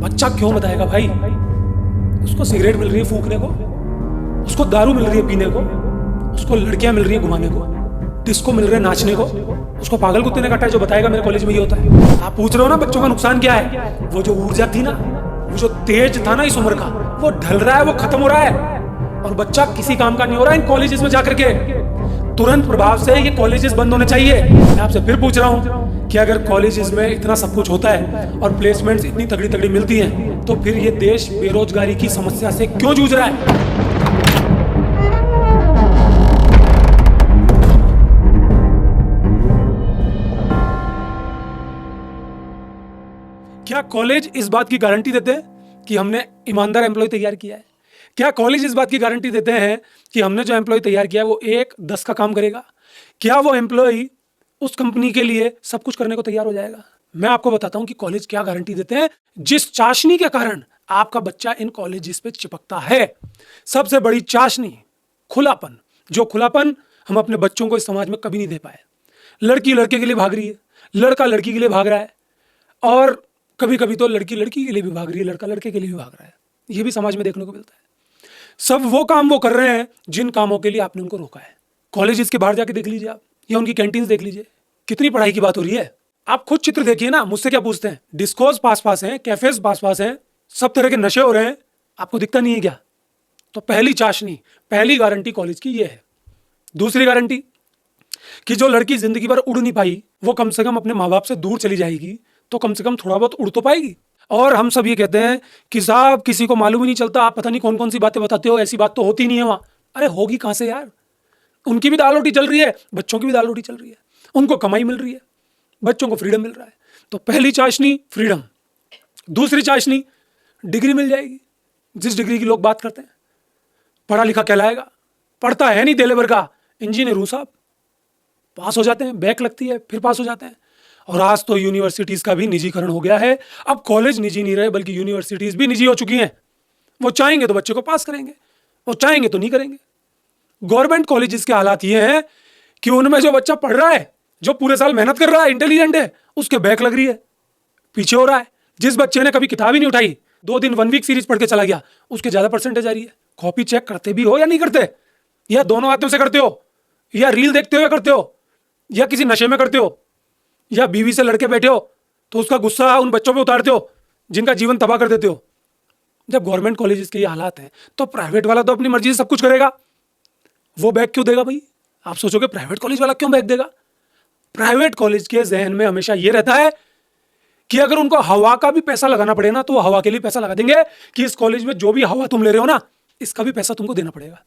बच्चा क्यों बताएगा भाई? उसको सिगरेट मिल रही है फूकने को, उसको दारू मिल रही है पीने को, उसको लड़कियां मिल रही है घुमाने को, डिस्को मिल रहे हैं नाचने को। उसको पागल कुत्ते ने काटा है जो बताएगा मेरे कॉलेज में ये होता है। आप पूछ रहे हो ना बच्चों का नुकसान क्या है? वो जो ऊर्जा थी ना, वो जो तेज था ना इस उम्र का, वो ढल रहा है, वो खत्म हो रहा है। और बच्चा किसी काम का नहीं हो रहा है इन कॉलेजेस में जाकर के। तुरंत प्रभाव से ये कॉलेजेस बंद होने चाहिए। मैं आपसे फिर पूछ रहा हूँ कि अगर कॉलेजेस में इतना सब कुछ होता है और प्लेसमेंट्स इतनी तगड़ी तगड़ी मिलती हैं, तो फिर ये देश बेरोजगारी की समस्या से क्यों जूझ रहा है? क्या कॉलेज इस बात की गारंटी देते हैं कि हमने ईमानदार एम्प्लॉय तैयार किया है? क्या कॉलेज इस बात की गारंटी देते हैं कि हमने जो एम्प्लॉय तैयार किया है वो 1-10 का काम करेगा? क्या वो एम्प्लॉय उस कंपनी के लिए सब कुछ करने को तैयार हो जाएगा? मैं आपको बताता हूं कि कॉलेज क्या गारंटी देते हैं जिस चाशनी के कारण आपका बच्चा इन कॉलेजेस पे चिपकता है। सबसे बड़ी चाशनी खुलापन। जो खुलापन हम अपने बच्चों को इस समाज में कभी नहीं दे पाए। लड़की लड़के के लिए भाग रही है, लड़का लड़की के लिए भाग रहा है, और कभी कभी तो लड़की लड़की के लिए भी भाग रही है, लड़का लड़के के लिए भी भाग रहा है। ये भी समाज में देखने को मिलता है। सब वो काम वो कर रहे हैं जिन कामों के लिए आपने उनको रोका है। कॉलेज के बाहर जाके देख लीजिए आप, या उनकी कैंटीन देख लीजिए, कितनी पढ़ाई की बात हो रही है। आप खुद चित्र देखिए ना, मुझसे क्या पूछते हैं? डिस्कोज पास पास हैं, कैफेज पास पास हैं, सब तरह के नशे हो रहे हैं, आपको दिखता नहीं है क्या? तो पहली चाशनी, पहली गारंटी कॉलेज की ये है। दूसरी गारंटी कि जो लड़की जिंदगी भर उड़ नहीं पाई, वो कम से कम अपने माँ बाप से दूर चली जाएगी तो कम से कम थोड़ा बहुत उड़ तो पाएगी। और हम सब ये कहते हैं कि साहब किसी को मालूम ही नहीं चलता, आप पता नहीं कौन कौन सी बातें बताते हो, ऐसी बात तो होती नहीं है वहां। अरे होगी कहां से यार? उनकी भी दाल रोटी चल रही है, बच्चों की भी दाल रोटी चल रही है, उनको कमाई मिल रही है, बच्चों को फ्रीडम मिल रहा है। तो पहली चाशनी फ्रीडम। दूसरी चाशनी डिग्री मिल जाएगी, जिस डिग्री की लोग बात करते हैं। पढ़ा लिखा कहलाएगा, पढ़ता है नहीं देलेवर का, इंजीनियर हूं साहब, पास हो जाते हैं, बैक लगती है फिर पास हो जाते हैं। और आज तो यूनिवर्सिटीज का भी निजीकरण हो गया है। अब कॉलेज निजी नहीं रहे बल्कि यूनिवर्सिटीज भी निजी हो चुकी हैं। वो चाहेंगे तो बच्चे को पास करेंगे, वो चाहेंगे तो नहीं करेंगे। गवर्नमेंट कॉलेजेस के हालात ये हैं कि उनमें जो बच्चा पढ़ रहा है, जो पूरे साल मेहनत कर रहा है, इंटेलिजेंट है, उसके बैक लग रही है, पीछे हो रहा है। जिस बच्चे ने कभी किताब ही नहीं उठाई, 2 दिन 1 वीक सीरीज पढ़ के चला गया, उसके ज्यादा परसेंटेज आ रही है। कॉपी चेक करते भी हो या नहीं करते, या दोनों हाथों से करते हो, या रील देखते हुए करते हो, या किसी नशे में करते हो, या बीवी से लड़के बैठे हो तो उसका गुस्सा उन बच्चों पे उतारते हो जिनका जीवन तबाह कर देते हो। जब गवर्नमेंट कॉलेजेस के ये हालात हैं तो प्राइवेट वाला तो अपनी मर्जी से सब कुछ करेगा। वो बैग क्यों देगा भाई? आप सोचोगे प्राइवेट कॉलेज वाला क्यों बैग देगा? प्राइवेट कॉलेज के जहन में हमेशा ये रहता है कि अगर उनको हवा का भी पैसा लगाना पड़े ना, तो वो हवा के लिए पैसा लगा देंगे कि इस कॉलेज में जो भी हवा तुम ले रहे हो ना, इसका भी पैसा तुमको देना पड़ेगा।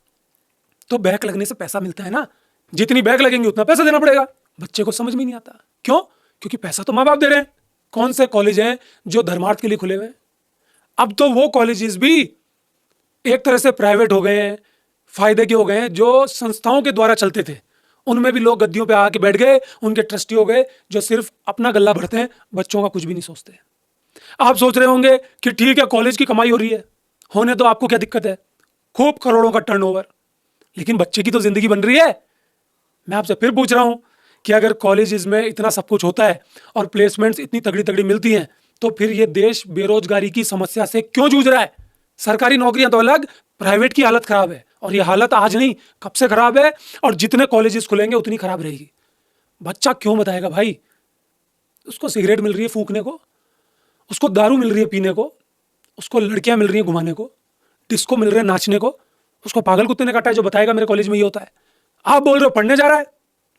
तो बैग लगने से पैसा मिलता है ना, जितनी बैग लगेंगे उतना पैसा देना पड़ेगा। बच्चे को समझ में नहीं आता। क्यों? क्योंकि पैसा तो माँ बाप दे रहे हैं। कौन से कॉलेज हैं जो धर्मार्थ के लिए खुले हुए हैं? अब तो वो कॉलेजेस भी एक तरह से प्राइवेट हो गए हैं, फायदे के हो गए हैं। जो संस्थाओं के द्वारा चलते थे उनमें भी लोग गद्दियों पे आके बैठ गए, उनके ट्रस्टी हो गए जो सिर्फ अपना गल्ला भरते हैं, बच्चों का कुछ भी नहीं सोचते। आप सोच रहे होंगे कि ठीक है कॉलेज की कमाई हो रही है, होने तो आपको क्या दिक्कत है, खूब करोड़ों का टर्नओवर, लेकिन बच्चे की तो जिंदगी बन रही है। मैं आपसे फिर पूछ रहा हूं कि अगर कॉलेजेस में इतना सब कुछ होता है और प्लेसमेंट्स इतनी तगड़ी तगड़ी मिलती हैं, तो फिर ये देश बेरोजगारी की समस्या से क्यों जूझ रहा है? सरकारी नौकरियां तो अलग, प्राइवेट की हालत खराब है, और ये हालत आज नहीं कब से खराब है, और जितने कॉलेजेस खुलेंगे उतनी खराब रहेगी। बच्चा क्यों बताएगा भाई? उसको सिगरेट मिल रही है फूकने को, उसको दारू मिल रही है पीने को, उसको लड़कियां मिल रही हैं घुमाने को, डिस्को मिल रहे हैं नाचने को। उसको पागल कुत्ते ने काटा है जो बताएगा मेरे कॉलेज में ये होता है। आप बोल रहे हो पढ़ने जा रहा है,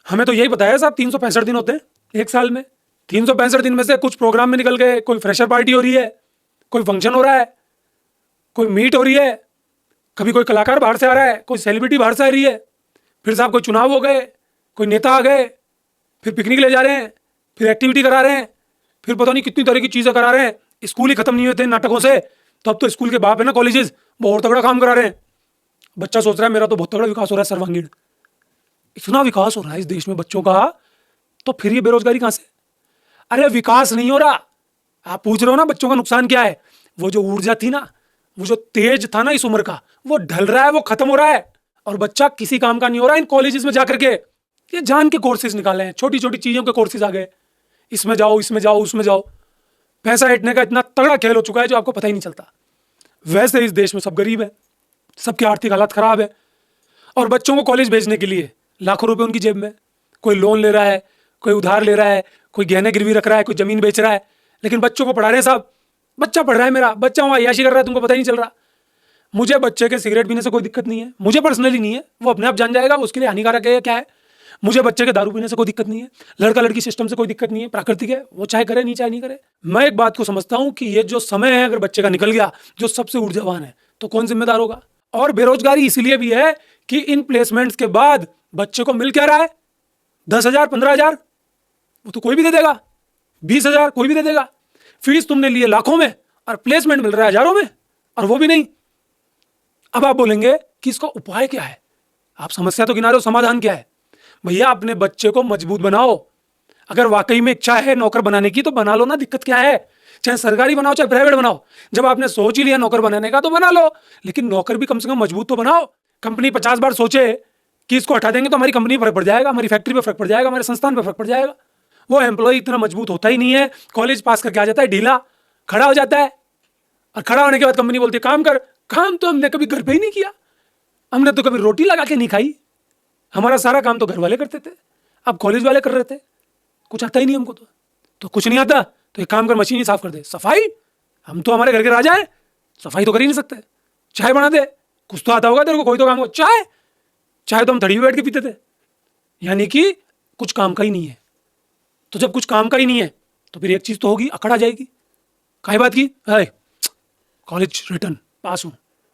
हमें तो यही बताया साहब 365 दिन होते हैं एक साल में। 365 दिन में से कुछ प्रोग्राम में निकल गए, कोई फ्रेशर पार्टी हो रही है, कोई फंक्शन हो रहा है, कोई मीट हो रही है, कभी कोई कलाकार बाहर से आ रहा है, कोई सेलिब्रिटी बाहर से आ रही है, फिर साहब कोई चुनाव हो गए, कोई नेता आ गए, फिर पिकनिक ले जा रहे हैं, फिर एक्टिविटी करा रहे हैं, फिर पता नहीं कितनी तरह की चीज़ें करा रहे हैं। स्कूल ही खत्म नहीं होते नाटकों से, तो अब तो स्कूल के बाप है ना कॉलेजेस, बहुत तगड़ा काम करा रहे हैं। बच्चा सोच रहा है मेरा तो बहुत तगड़ा विकास हो रहा है, सर्वांगीण इतना विकास हो रहा है इस देश में बच्चों का, तो फिर ये बेरोजगारी कहां से? अरे विकास नहीं हो रहा। आप पूछ रहे हो ना बच्चों का नुकसान क्या है? वो जो ऊर्जा थी ना, वो जो तेज था ना इस उम्र का, वो ढल रहा है, वो खत्म हो रहा है। और बच्चा किसी काम का नहीं हो रहा है इन कॉलेजेस में जाकर के। ये जान के कोर्सेज निकाले हैं, छोटी छोटी चीजों के कोर्सेज आ गए, इसमें जाओ, इसमें जाओ, उसमें जाओ। पैसा ऐंठने का इतना तगड़ा खेल हो चुका है जो आपको पता ही नहीं चलता। वैसे इस देश में सब गरीब है, सबकी आर्थिक हालत खराब है, और बच्चों को कॉलेज भेजने के लिए लाखों रुपए उनकी जेब में, कोई लोन ले रहा है, कोई उधार ले रहा है, कोई गहने गिरवी रख रहा है, कोई जमीन बेच रहा है, लेकिन बच्चों को पढ़ा रहे हैं साहब। बच्चा पढ़ रहा है, मेरा बच्चा वहाँ अय्याशी कर रहा है, तुमको पता ही नहीं चल रहा। मुझे बच्चे के सिगरेट पीने से कोई दिक्कत नहीं है, मुझे पर्सनली नहीं है, वो अपने आप जान जाएगा उसके लिए हानिकारक है या क्या है। मुझे बच्चे के दारू पीने से कोई दिक्कत नहीं है, लड़का लड़की सिस्टम से कोई दिक्कत नहीं है, प्राकृतिक है, वो चाहे करे नहीं चाहे नहीं करे। मैं एक बात को समझता हूं कि ये जो समय है अगर बच्चे का निकल गया जो सबसे ऊर्जावान है, तो कौन जिम्मेदार होगा। और बेरोजगारी इसलिए भी है कि इन प्लेसमेंट्स के बाद बच्चे को मिल क्या रहा है, 10,000 15,000 वो तो कोई भी दे देगा, 20,000 कोई भी दे देगा। फीस तुमने लिए लाखों में और प्लेसमेंट मिल रहा है हजारों में, और वो भी नहीं। अब आप बोलेंगे कि इसका उपाय क्या है, आप समस्या तो गिना रहे हो, समाधान क्या है। भैया अपने बच्चे को मजबूत बनाओ। अगर वाकई में इच्छा है नौकर बनाने की तो बना लो ना, दिक्कत क्या है। चाहे सरकारी बनाओ चाहे प्राइवेट बनाओ, जब आपने सोच ही लिया नौकर बनाने का तो बना लो, लेकिन नौकर भी कम से कम मजबूत तो बनाओ। कंपनी 50 बार सोचे कि इसको हटा देंगे तो हमारी कंपनी पर फर्क पड़ जाएगा, हमारी फैक्ट्री पर फर्क पड़ जाएगा, हमारे संस्थान पर फर्क पड़ जाएगा। वो एम्प्लॉय इतना मजबूत होता ही नहीं है, कॉलेज पास करके आ जाता है ढीला, खड़ा हो जाता है, और खड़ा होने के बाद कंपनी बोलती है काम कर। काम तो हमने कभी घर पे ही नहीं किया, हमने तो कभी रोटी लगा के नहीं खाई, हमारा सारा काम तो घर वाले करते थे, अब कॉलेज वाले कर रहे थे, कुछ आता ही नहीं हमको तो कुछ नहीं आता तो एक काम कर मशीन ही साफ कर दे। सफाई, हम तो हमारे घर के राजा है, सफाई तो कर ही नहीं सकते। चाय बना दे, कुछ तो आता होगा तेरे को, कोई तो काम हो। चाय चाय तो हम थड़ी में बैठ के पीते थे, यानी कि कुछ काम का ही नहीं है। तो जब कुछ काम का ही नहीं है तो फिर एक चीज तो होगी, अकड़ आ जाएगी। काहे बात की, कॉलेज रिटर्न पास हूं,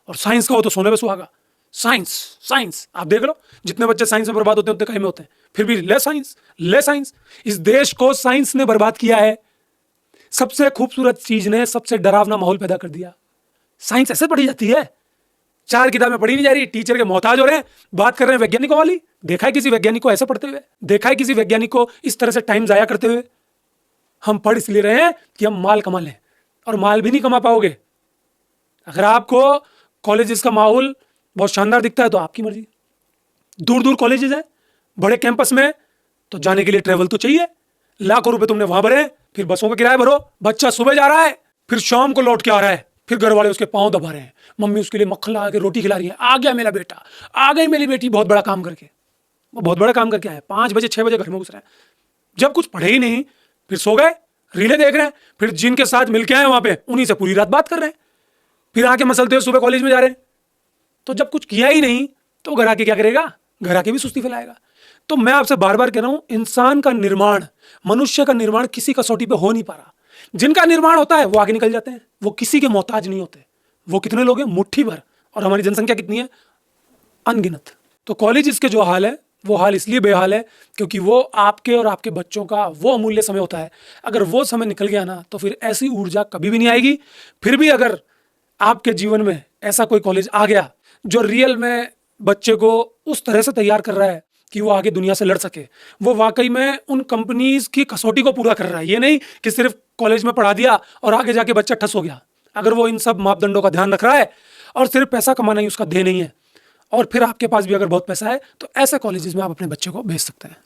और साइंस का हो तो सोने पे सुहागा। साइंस साइंस आप देख लो, जितने बच्चे साइंस में बर्बाद होते हैं उतने कहीं में होते हैं, फिर भी ले साइंस ले साइंस। इस देश को साइंस ने बर्बाद किया है। सबसे खूबसूरत चीज ने सबसे डरावना माहौल पैदा कर दिया। साइंस ऐसे पढ़ी जाती है, 4 किताबें पढ़ी नहीं जा रही, टीचर के मोहताज हो रहे हैं। बात कर रहे हैं वैज्ञानिकों वाली, देखा है किसी वैज्ञानिक को ऐसे पढ़ते हुए, देखा है किसी वैज्ञानिक को इस तरह से टाइम जाया करते हुए। हम पढ़ इसलिए रहे हैं कि हम माल कमा लें, और माल भी नहीं कमा पाओगे। अगर आपको कॉलेजेस का माहौल बहुत शानदार दिखता है तो आपकी मर्जी। दूर दूर कॉलेजेस हैं, बड़े कैंपस में, तो जाने के लिए ट्रेवल तो चाहिए। लाखों रुपए तुमने वहां भरे, फिर बसों का किराया भरो। बच्चा सुबह जा रहा है, फिर शाम को लौट के आ रहा है, फिर घर वाले उसके पांव दबा रहे हैं, मम्मी उसके लिए मक्खन लगा के रोटी खिला रही है, आ गया मेरा बेटा, आ गई मेरी बेटी बहुत बड़ा काम करके। वो बहुत बड़ा काम करके आया, 5 बजे 6 बजे घर में घुस रहा है। जब कुछ पढ़े ही नहीं, फिर सो गए, रीलें देख रहे हैं, फिर जिनके साथ मिलके आए वहां पे उन्हीं से पूरी रात बात कर रहे हैं, फिर आके मसलते हुए सुबह कॉलेज में जा रहे हैं। तो जब कुछ किया ही नहीं तो घर आके क्या करेगा, घर आके भी सुस्ती फैलाएगा। तो मैं आपसे बार बार कह रहा हूं, इंसान का निर्माण, मनुष्य का निर्माण किसी कसौटी पे हो नहीं पा रहा। जिनका निर्माण होता है वो आगे निकल जाते हैं, वो किसी के मोहताज नहीं होते। वो कितने लोग हैं, मुट्ठी भर, और हमारी जनसंख्या कितनी है, अनगिनत। तो कॉलेज इसके जो हाल है वो हाल इसलिए बेहाल है क्योंकि वो आपके और आपके बच्चों का वो अमूल्य समय होता है। अगर वो समय निकल गया ना तो फिर ऐसी ऊर्जा कभी भी नहीं आएगी। फिर भी अगर आपके जीवन में ऐसा कोई कॉलेज आ गया जो रियल में बच्चे को उस तरह से तैयार कर रहा है कि वो आगे दुनिया से लड़ सके, वो वाकई में उन कंपनीज की कसौटी को पूरा कर रहा है, ये नहीं कि सिर्फ कॉलेज में पढ़ा दिया और आगे जाके बच्चा ठस हो गया। अगर वो इन सब मापदंडों का ध्यान रख रहा है और सिर्फ पैसा कमाना ही उसका ध्येय नहीं है, और फिर आपके पास भी अगर बहुत पैसा है तो ऐसे कॉलेजेस में आप अपने बच्चे को भेज सकते हैं।